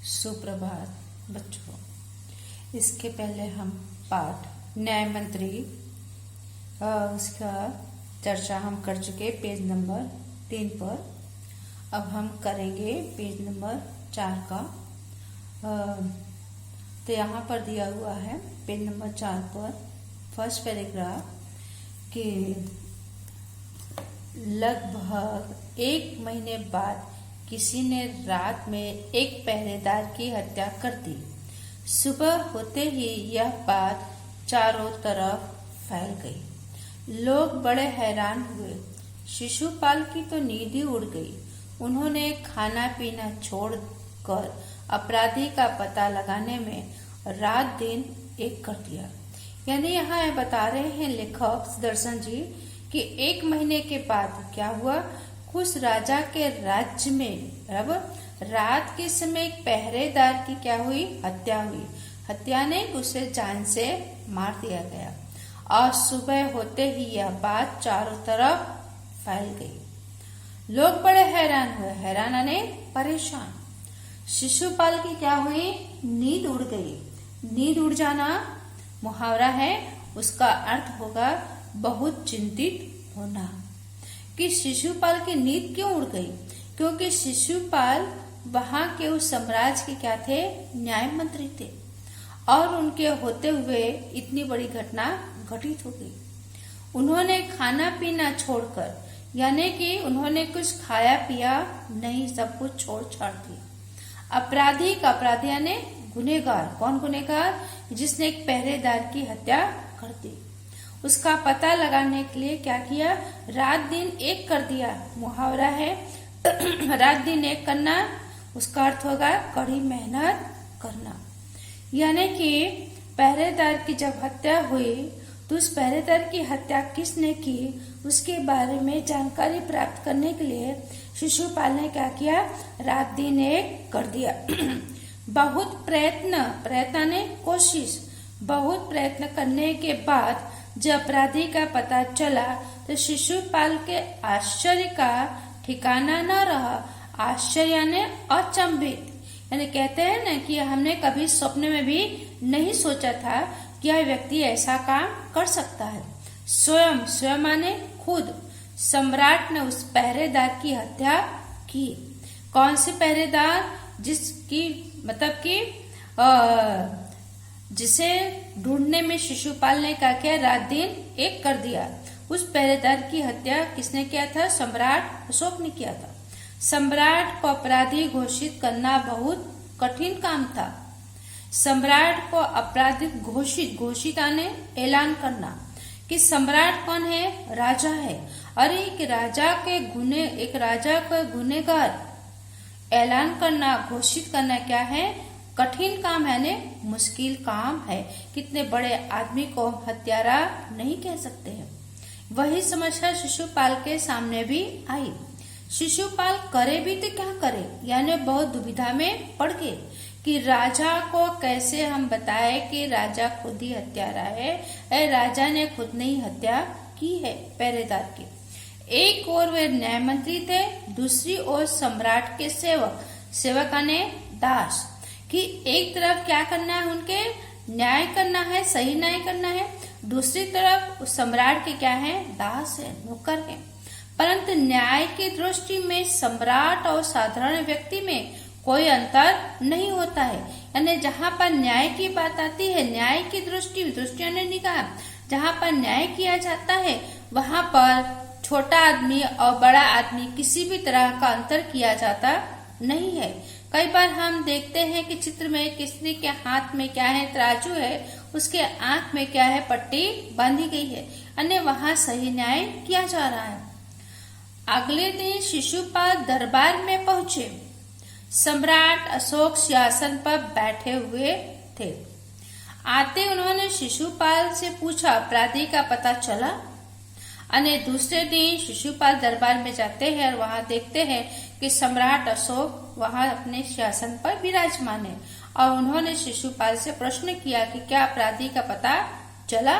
सुप्रभात बच्चों। इसके पहले हम पाठ न्याय मंत्री उसका चर्चा हम कर चुके पेज नंबर 3 पर। अब हम करेंगे पेज नंबर 4 का। तो यहाँ पर दिया हुआ है पेज नंबर 4 पर फर्स्ट पैराग्राफ कि लगभग 1 महीने बाद किसी ने रात में एक पहरेदार की हत्या कर दी। सुबह होते ही यह बात चारों तरफ फैल गई। लोग बड़े हैरान हुए। शिशुपाल की तो नींद ही उड़ गई। उन्होंने खाना पीना छोड़कर अपराधी का पता लगाने में रात दिन एक कर दिया। यानी यहाँ बता रहे हैं लेखक सुदर्शन जी कि 1 महीने के बाद क्या हुआ। कुछ राजा के राज्य में अब रात के समय एक पहरेदार की क्या हुई, हत्या हुई। हत्या ने उसे जान से मार दिया गया और सुबह होते ही यह बात चारों तरफ फैल गई। लोग बड़े हैरान हुए। हैरान यानी परेशान। शिशुपाल की क्या हुई, नींद उड़ गई। नींद उड़ जाना मुहावरा है, उसका अर्थ होगा बहुत चिंतित होना। कि शिशुपाल की नींद क्यों उड़ गई? क्योंकि शिशुपाल वहां के उस साम्राज्य के क्या थे, न्याय मंत्री थे और उनके होते हुए इतनी बड़ी घटना घटित हो गई। उन्होंने खाना पीना छोड़कर, यानी कि उन्होंने कुछ खाया पिया नहीं, सब कुछ छोड़ छाड़ दिया। अपराधी यानी गुनेगार। कौन गुनेगार? जिसने एक पहरेदार की हत्या कर दी। उसका पता लगाने के लिए क्या किया, रात दिन एक कर दिया। मुहावरा है रात दिन एक करना, उसका अर्थ होगा कड़ी मेहनत करना। यानी कि पहरेदार की जब हत्या हुई तो उस पहरेदार की हत्या किसने की, उसके बारे में जानकारी प्राप्त करने के लिए शिशुपाल ने क्या किया, रात दिन एक कर दिया। बहुत प्रयत्न ने कोशिश, बहुत प्रयत्न करने के बाद जब अपराधी का पता चला तो शिशुपाल के आश्चर्य का ठिकाना न रहा। आश्चर्य यानी अचंभित, यानी कहते हैं ना कि हमने कभी सपने में भी नहीं सोचा था कि यह व्यक्ति ऐसा काम कर सकता है। स्वयं माने खुद सम्राट ने उस पहरेदार की हत्या की। कौन से पहरेदार? जिसकी मतलब कि जिसे ढूंढने में शिशुपाल ने क्या किया, रात दिन एक कर दिया। उस पहरेदार की हत्या किसने किया था? सम्राट अशोक ने किया था। सम्राट को अपराधी घोषित करना बहुत कठिन काम था। सम्राट को अपराधी घोषित आने ऐलान करना कि सम्राट कौन है, राजा है। और एक राजा के गुनेगार ऐलान करना, घोषित करना क्या है, कठिन काम है ने मुश्किल काम है। कितने बड़े आदमी को हत्यारा नहीं कह सकते हैं। वही समस्या शिशुपाल के सामने भी आई। शिशुपाल करे भी तो क्या करे, यानी बहुत दुविधा में पड़ गए कि राजा को कैसे हम बताए कि राजा खुद ही हत्यारा है। राजा ने खुद नहीं हत्या की है पहरेदार की। एक ओर वे न्याय मंत्री थे, दूसरी ओर सम्राट के सेवक ने दास। कि एक तरफ क्या करना है, उनके न्याय करना है, सही न्याय करना है। दूसरी तरफ उस सम्राट के क्या है, दास है, नौकर है। परंतु न्याय की दृष्टि में सम्राट और साधारण व्यक्ति में कोई अंतर नहीं होता है। यानी जहाँ पर न्याय की बात आती है, न्याय की दृष्टि ने निगाह, जहाँ पर न्याय किया जाता है वहां पर छोटा आदमी और बड़ा आदमी किसी भी तरह का अंतर किया जाता नहीं है। कई बार हम देखते हैं कि चित्र में किसी के हाथ में क्या है, तराजू है, उसके आंख में क्या है, पट्टी बांधी गई है, अन्य वहां सही न्याय किया जा रहा है। अगले दिन शिशुपाल दरबार में पहुंचे। सम्राट अशोक सिंहासन पर बैठे हुए थे। आते उन्होंने शिशुपाल से पूछा, अपराधी का पता चला? अन्य दूसरे दिन शिशुपाल दरबार में जाते हैं और वहां देखते हैं कि सम्राट अशोक वहां अपने सिंहासन पर विराजमान है और उन्होंने शिशुपाल से प्रश्न किया कि क्या अपराधी का पता चला?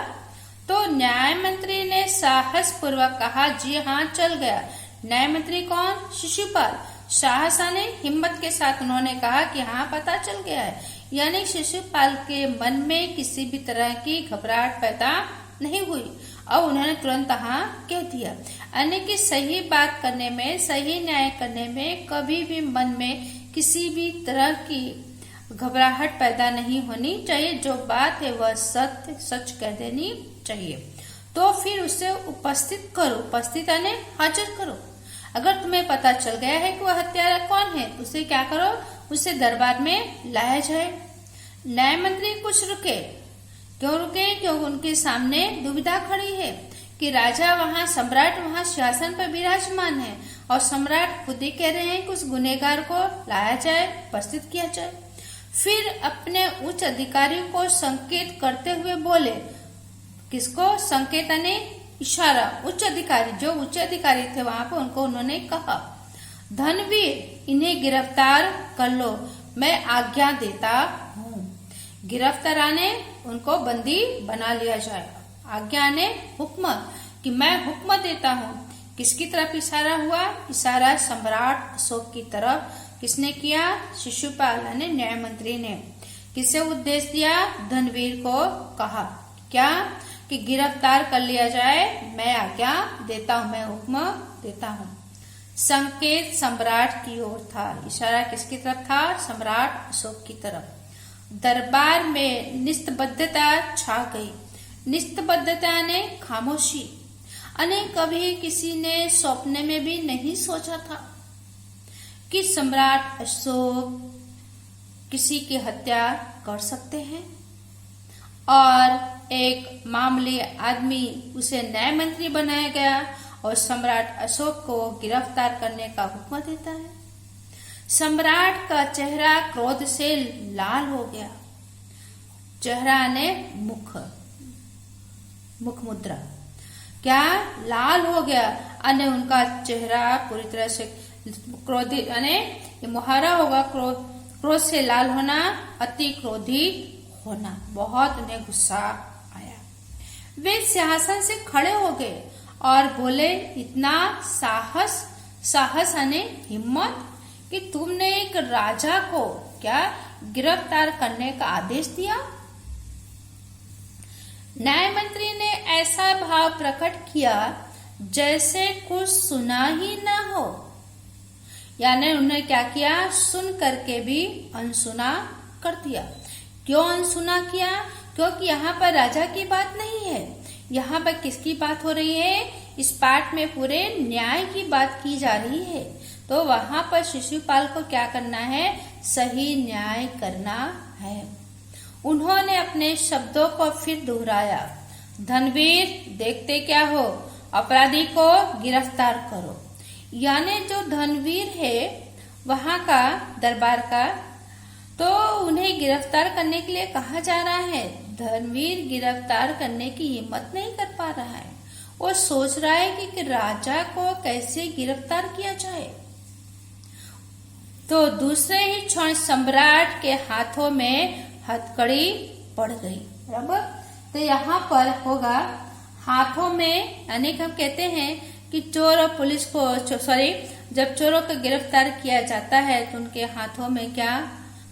तो न्याय मंत्री ने साहस पूर्वक कहा, जी हाँ, चल गया। न्याय मंत्री कौन? शिशुपाल। साहसा ने हिम्मत के साथ उन्होंने कहा कि हाँ, पता चल गया है। यानी शिशुपाल के मन में किसी भी तरह की घबराहट पैदा नहीं हुई और उन्होंने तुरंत हाँ कह दिया। यानी कि सही बात करने में, सही न्याय करने में कभी भी मन में किसी भी तरह की घबराहट पैदा नहीं होनी चाहिए। जो बात है वह सत्य सच कह देनी चाहिए। तो फिर उसे उपस्थित करो, उपस्थित यानी हाजिर करो। अगर तुम्हें पता चल गया है कि वह हत्यारा कौन है, उसे क्या करो, उसे दरबार में लाया जाए। न्याय मंत्री कुछ रुके। क्यों रुके? क्योंकि उनके सामने दुविधा खड़ी है कि राजा वहाँ, सम्राट वहाँ सिंहासन पर विराजमान है और सम्राट खुद ही कह रहे हैं कि उस गुनहगार को लाया जाए, उपस्थित किया जाए। फिर अपने उच्च अधिकारी को संकेत करते हुए बोले। किसको संकेत यानी इशारा? उच्च अधिकारी, जो उच्च अधिकारी थे वहां पर, उनको उन्होंने कहा, धनवीर, इन्हें गिरफ्तार कर लो, मैं आज्ञा देता हूँ। गिरफ्तार आने उनको बंदी बना लिया जाएगा। आज्ञा ने हुक्म, कि मैं हुक्म देता हूँ। किसकी तरफ इशारा हुआ? इशारा सम्राट अशोक की तरफ। किसने किया? शिशुपाल यानी न्याय मंत्री ने। किसे उद्देश्य दिया? धनवीर को कहा क्या? कि गिरफ्तार कर लिया जाए, मैं आज्ञा देता हूँ, मैं हुक्म देता हूँ। संकेत सम्राट की ओर था। इशारा किसकी तरफ था? सम्राट अशोक की तरफ। दरबार में निस्तब्धता छा गई। निस्तब्धता ने खामोशी। अने कभी किसी ने सपने में भी नहीं सोचा था कि सम्राट अशोक किसी की हत्या कर सकते हैं और एक मामूली आदमी, उसे न्याय मंत्री बनाया गया और सम्राट अशोक को गिरफ्तार करने का हुक्म देता है। सम्राट का चेहरा क्रोध से लाल हो गया। चेहरा ने मुख मुद्रा क्या लाल हो गया, अने उनका चेहरा पूरी तरह से क्रोधित, यानी मुहारा होगा क्रोध से लाल होना, अति क्रोधित होना। बहुत उन्हें गुस्सा आया। वे सिंहासन से खड़े हो गए और बोले, इतना साहस यानी हिम्मत कि तुमने एक राजा को क्या गिरफ्तार करने का आदेश दिया। न्याय मंत्री ने ऐसा भाव प्रकट किया जैसे कुछ सुना ही ना हो। यानी उन्होंने क्या किया? सुन करके भी अनसुना कर दिया। क्यों अनसुना किया? क्योंकि यहाँ पर राजा की बात नहीं है। यहाँ पर किसकी बात हो रही है? इस पाठ में पूरे न्याय की बात की जा रही है। तो वहां पर शिशुपाल को क्या करना है? सही न्याय करना है। उन्होंने अपने शब्दों को फिर दोहराया, धनवीर, देखते क्या हो, अपराधी को गिरफ्तार करो। यानी जो धनवीर है वहां का, दरबार का, तो उन्हें गिरफ्तार करने के लिए कहा जा रहा है। धनवीर गिरफ्तार करने की हिम्मत नहीं कर पा रहा है। वो सोच रहा है कि राजा को कैसे गिरफ्तार किया जाए। तो दूसरे ही क्षण सम्राट के हाथों में हथकड़ी पड़ गई। बराबर। तो यहाँ पर होगा हाथों में, यानी हम कहते हैं कि चोर और पुलिस को, जब चोरों को गिरफ्तार किया जाता है तो उनके हाथों में क्या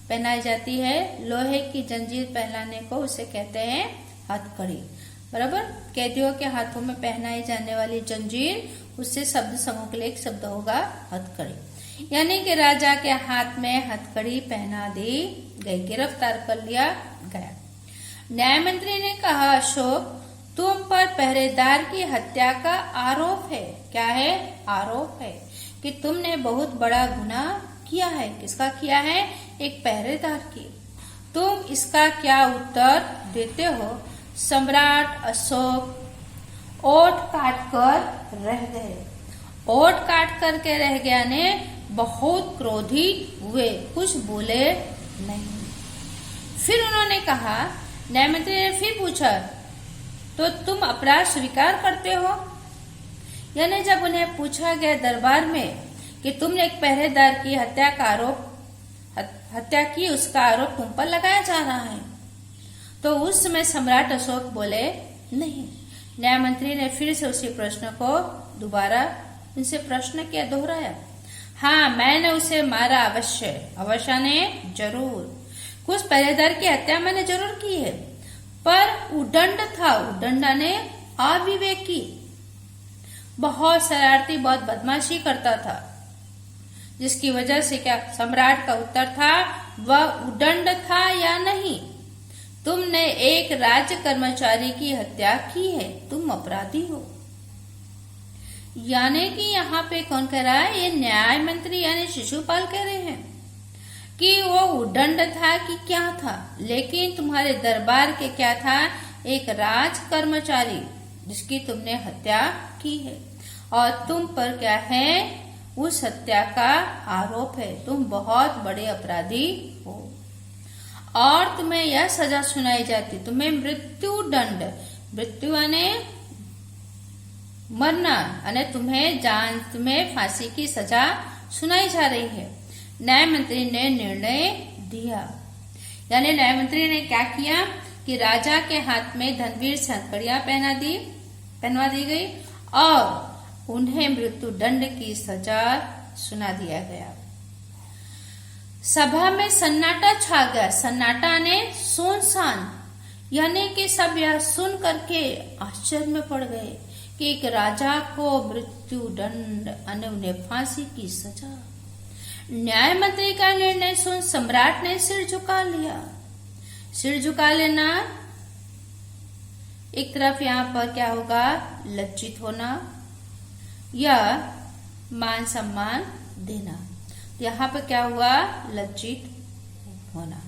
पहनाई जाती है? लोहे की जंजीर पहनाने को उसे कहते हैं हथकड़ी। बराबर। कैदियों के हाथों में पहनाई जाने वाली जंजीर, उससे शब्द समूह के लिए एक शब्द होगा हथकड़ी। यानी कि राजा के हाथ में हथकड़ी पहना दी गई, गिरफ्तार कर लिया गया। न्याय मंत्री ने कहा, अशोक, तुम पर पहरेदार की हत्या का आरोप है। क्या है? आरोप है कि तुमने बहुत बड़ा गुनाह किया है। किसका किया है? एक पहरेदार की। तुम इसका क्या उत्तर देते हो? सम्राट अशोक ओठ काट कर रह गए। ओठ काट करके रह गया ने बहुत क्रोधित हुए, कुछ बोले नहीं। फिर उन्होंने कहा, न्याय मंत्री ने फिर पूछा, तो तुम अपराध स्वीकार करते हो? यानी जब उन्हें पूछा गया दरबार में कि तुमने एक पहरेदार की हत्या की, उसका आरोप तुम पर लगाया जा रहा है, तो उस समय सम्राट अशोक बोले नहीं। न्याय मंत्री ने फिर से उसी प्रश्न को दोबारा उनसे प्रश्न किया, दोहराया। हाँ, मैंने उसे मारा अवश्य। अवश्य ने जरूर। उस पहरेदार की हत्या मैंने जरूर की है, पर उदंड था। उदंड ने अविवेकी, बहुत शरारती, बहुत बदमाशी करता था, जिसकी वजह से क्या सम्राट का उत्तर था, वह उदंड था या नहीं। तुमने एक राज्य कर्मचारी की हत्या की है, तुम अपराधी हो। यानी कि यहाँ पे कौन कह रहा है, ये न्याय मंत्री यानी शिशुपाल कह रहे हैं कि वो उदंड था कि क्या था, लेकिन तुम्हारे दरबार के क्या था, एक राज कर्मचारी जिसकी तुमने हत्या की है, और तुम पर क्या है, उस हत्या का आरोप है। तुम बहुत बड़े अपराधी हो और तुम्हें यह सजा सुनाई जाती, तुम्हें मृत्यु दंड, मृत्यु यानी मरना, अने तुम्हें फांसी की सजा सुनाई जा रही है। न्याय मंत्री ने निर्णय दिया, यानी न्याय मंत्री ने क्या किया कि राजा के हाथ में धनवीर संकड़ियां पहनवा दी गई और उन्हें मृत्यु दंड की सजा सुना दिया गया। सभा में सन्नाटा छा गया। सन्नाटा ने सुनसान, यानी कि सब यह सुन करके आश्चर्य में पड़ गए कि एक राजा को मृत्यु दंड और उन्हें फांसी की सजा। न्याय मंत्री का निर्णय सुन सम्राट ने सिर झुका लिया। सिर झुका लेना, एक तरफ यहाँ पर क्या होगा, लज्जित होना या मान सम्मान देना। यहाँ पर क्या हुआ, लज्जित होना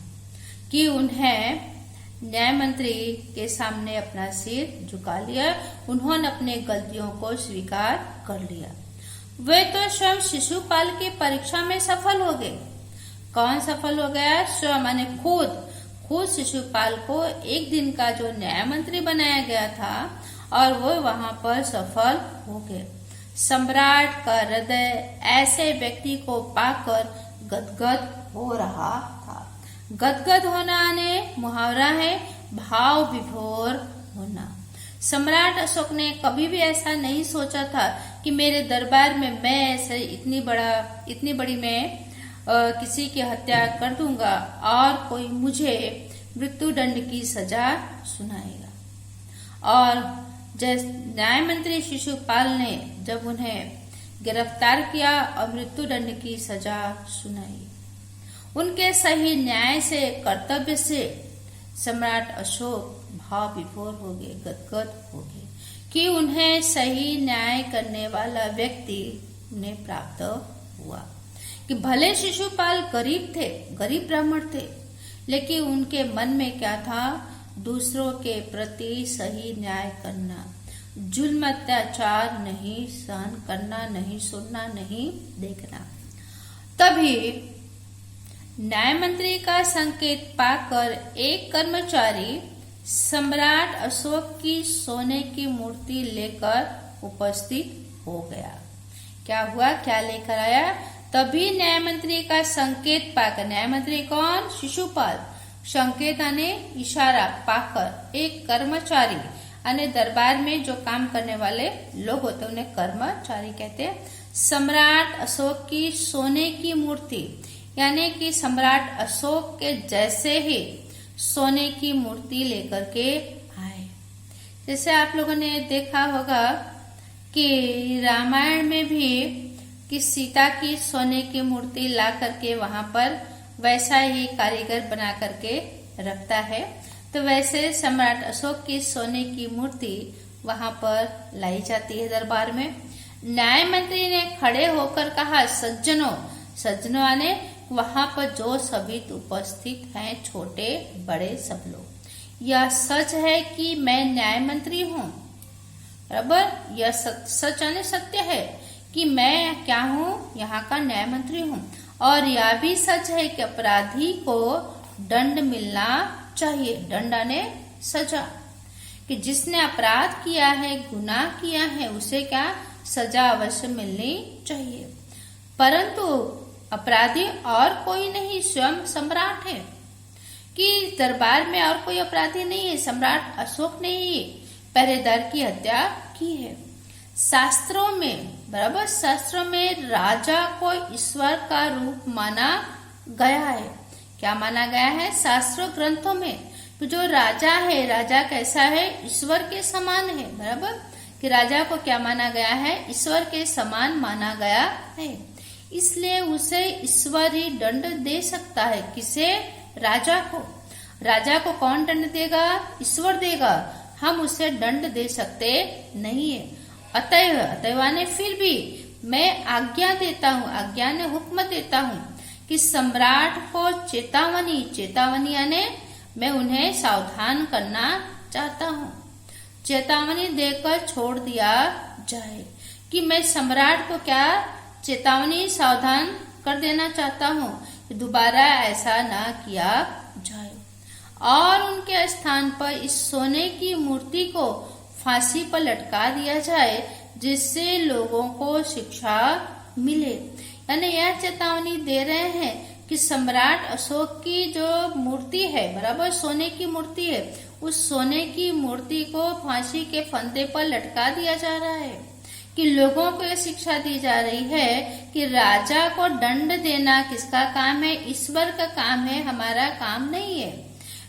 कि उन्हें न्याय मंत्री के सामने अपना सिर झुका लिया, उन्होंने अपने गलतियों को स्वीकार कर लिया। वे तो स्वयं शिशुपाल की परीक्षा में सफल हो गए। कौन सफल हो गया, स्वयं माने खुद शिशुपाल को एक दिन का जो न्याय मंत्री बनाया गया था और वो वहां पर सफल हो गए। सम्राट का हृदय ऐसे व्यक्ति को पाकर गदगद हो रहा था। गदगद होना ने मुहावरा है भाव विभोर होना। सम्राट अशोक ने कभी भी ऐसा नहीं सोचा था कि मेरे दरबार में मैं ऐसे इतनी बड़ी मैं किसी की हत्या कर दूंगा और कोई मुझे मृत्यु दंड की सजा सुनाएगा। और न्याय मंत्री शिशुपाल ने जब उन्हें गिरफ्तार किया और मृत्यु दंड की सजा सुनाई, उनके सही न्याय से, कर्तव्य से सम्राट अशोक भाव विभोर हो गए, गदगद हो गए कि उन्हें सही न्याय करने वाला व्यक्ति उन्हें प्राप्त हुआ। कि भले शिशुपाल गरीब थे, गरीब ब्राह्मण थे, लेकिन उनके मन में क्या था, दूसरों के प्रति सही न्याय करना, जुल्म अत्याचार नहीं सहन करना, नहीं सुनना, नहीं देखना। तभी न्याय मंत्री का संकेत पाकर एक कर्मचारी सम्राट अशोक की सोने की मूर्ति लेकर उपस्थित हो गया। क्या हुआ, क्या लेकर आया, तभी न्याय मंत्री का संकेत पाकर, न्याय मंत्री कौन, शिशुपाल, संकेत आने इशारा पाकर एक कर्मचारी अने दरबार में जो काम करने वाले लोग होते हैं उन्हें कर्मचारी कहते हैं, सम्राट अशोक की सोने की मूर्ति यानी कि सम्राट अशोक के जैसे ही सोने की मूर्ति लेकर के आए। जैसे आप लोगों ने देखा होगा कि रामायण में भी कि सीता की सोने की मूर्ति ला करके वहां पर वैसा ही कारीगर बना करके रखता है, तो वैसे सम्राट अशोक की सोने की मूर्ति वहां पर लाई जाती है दरबार में। न्याय मंत्री ने खड़े होकर कहा, सज्जनों ने वहां पर जो सभी उपस्थित हैं, छोटे बड़े सब लोग, यह सच है कि मैं न्याय मंत्री हूँ, बराबर, यह सच यानी सत्य है कि मैं क्या हूँ, यहाँ का न्याय मंत्री हूँ, और यह भी सच है कि अपराधी को दंड मिलना चाहिए, दंड यानी सजा, कि जिसने अपराध किया है, गुनाह किया है, उसे क्या सजा अवश्य मिलनी चाहिए। परंतु अपराधी और कोई नहीं, स्वयं सम्राट है, कि दरबार में और कोई अपराधी नहीं है, सम्राट अशोक ने ही पहरेदार की हत्या की है। शास्त्रों में, बराबर, शास्त्रों में राजा को ईश्वर का रूप माना गया है। क्या माना गया है? शास्त्रों ग्रंथों में तो जो राजा है, राजा कैसा है? ईश्वर के समान है, बराबर, कि राजा को क्या माना गया है? ईश्वर के समान माना गया है। इसलिए उसे ईश्वर ही दंड दे सकता है। किसे? राजा को। राजा को कौन दंड देगा? ईश्वर देगा। हम उसे दंड दे सकते नहीं है। अतएव ने फिर भी मैं आज्ञा देता हूँ, आज्ञा ने हुक्म देता हूँ कि सम्राट को चेतावनी यानी मैं उन्हें सावधान करना चाहता हूँ, चेतावनी देकर छोड़ दिया जाए। कि मैं सम्राट को क्या चेतावनी, सावधान कर देना चाहता हूँ कि दोबारा ऐसा ना किया जाए, और उनके स्थान पर इस सोने की मूर्ति को फांसी पर लटका दिया जाए, जिससे लोगों को शिक्षा मिले। यानी यह चेतावनी दे रहे हैं कि सम्राट अशोक की जो मूर्ति है, बराबर, सोने की मूर्ति है, उस सोने की मूर्ति को फांसी के फंदे पर लटका दिया जा रहा है। कि लोगों को यह शिक्षा दी जा रही है कि राजा को दंड देना किसका काम है? ईश्वर का काम है, हमारा काम नहीं है।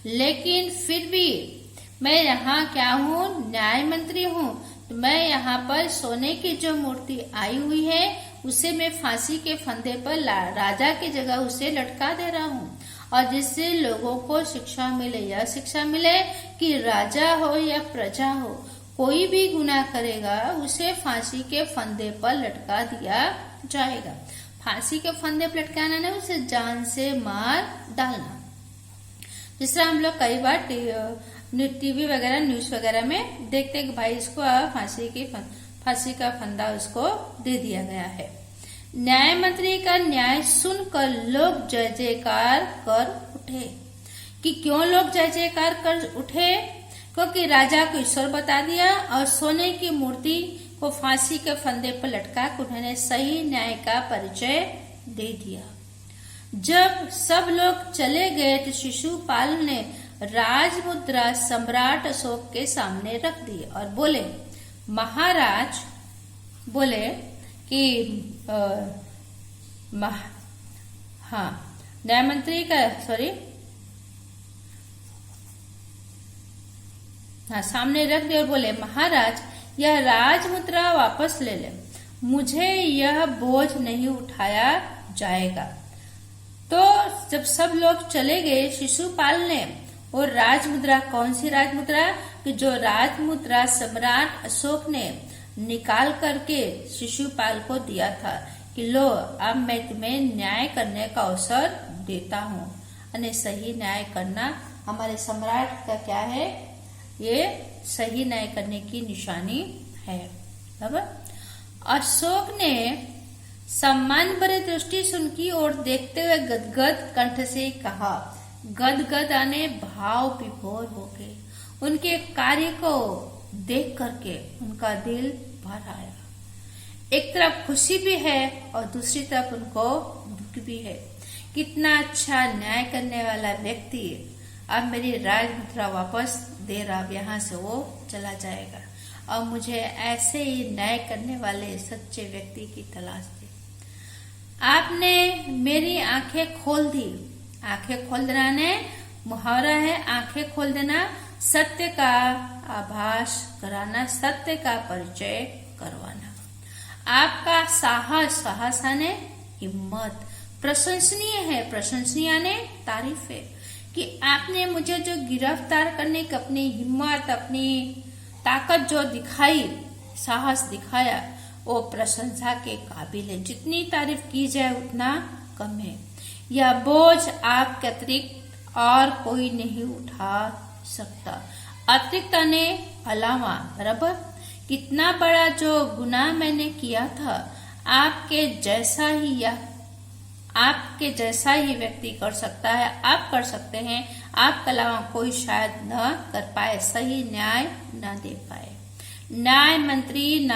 लेकिन फिर भी मैं यहाँ क्या हूँ? न्याय मंत्री हूँ। तो मैं यहाँ पर सोने की जो मूर्ति आई हुई है उसे मैं फांसी के फंदे पर राजा की जगह उसे लटका दे रहा हूँ, और जिससे लोगों को शिक्षा मिले। यह शिक्षा मिले कि राजा हो या प्रजा हो, कोई भी गुनाह करेगा उसे फांसी के फंदे पर लटका दिया जाएगा। फांसी के फंदे पर लटकाना नहीं, उसे जान से मार डालना। जिस तरह हम लोग कई बार टीवी वगैरह, न्यूज वगैरह में देखते कि भाई इसको फांसी का फंदा उसको दे दिया गया है। न्याय मंत्री का न्याय सुनकर लोग जय जयकार कर उठे। कि क्यों लोग जय जयकार कर उठे? क्योंकि राजा को ईश्वर बता दिया और सोने की मूर्ति को फांसी के फंदे पर लटका कर उन्होंने सही न्याय का परिचय दे दिया। जब सब लोग चले गए तो शिशुपाल ने राजमुद्रा सम्राट अशोक के सामने रख दी और बोले, महाराज, बोले कि न्याय मंत्री का सामने रख दिया और बोले, महाराज, यह राजमुद्रा वापस ले ले, मुझे यह बोझ नहीं उठाया जाएगा। तो जब सब लोग चले गए, शिशुपाल ने और राजमुद्रा, कौन सी राजमुद्रा? कि जो राजमुद्रा सम्राट अशोक ने निकाल करके शिशुपाल को दिया था कि लो, अब मैं तुम्हें न्याय करने का अवसर देता हूँ। और सही न्याय करना हमारे सम्राट का क्या है? ये सही न्याय करने की निशानी है। बराबर। अशोक ने सम्मान भरी दृष्टि से उनकी ओर देखते हुए गदगद कंठ से कहा, गदगद आने भाव विभोर हो गए। उनके कार्य को देख करके उनका दिल भर आया। एक तरफ खुशी भी है और दूसरी तरफ उनको दुख भी है। कितना अच्छा न्याय करने वाला व्यक्ति अब मेरी राजमुद्रा वापस दे रहा, यहाँ से वो चला जाएगा और मुझे ऐसे ही न्याय करने वाले सच्चे व्यक्ति की तलाश थी। आपने मेरी आंखें खोल दी। आंखें खोल देना ने मुहावरा है, आंखें खोल देना, सत्य का आभास कराना, सत्य का परिचय करवाना। आपका साहस, साहस आने हिम्मत प्रशंसनीय है। प्रशंसनीय ने तारीफ है कि आपने मुझे जो गिरफ्तार करने की अपनी हिम्मत, अपनी ताकत जो दिखाई, साहस दिखाया, वो प्रशंसा के काबिल है। जितनी तारीफ की जाए उतना कम है। यह बोझ आपके अतिरिक्त और कोई नहीं उठा सकता। अतिरिक्त ने अलावा, बराबर, कितना बड़ा जो गुनाह मैंने किया था, आपके जैसा ही व्यक्ति कर सकता है। आप कर सकते हैं, आपके अलावा कोई शायद न कर पाए, सही न्याय न दे पाए। न्याय मंत्री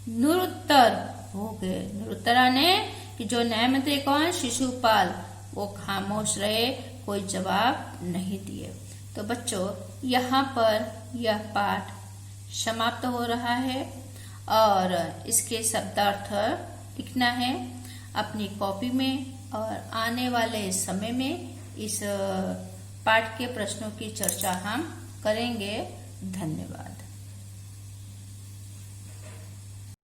निरुत्तर हो गए। निरुत्तरा ने कि जो न्याय मंत्री कौन? शिशुपाल। वो खामोश रहे, कोई जवाब नहीं दिए। तो बच्चों, यहाँ पर यह पाठ समाप्त हो रहा है और इसके शब्दार्थ लिखना है अपनी कॉपी में। और आने वाले समय में इस पाठ के प्रश्नों की चर्चा हम करेंगे। धन्यवाद।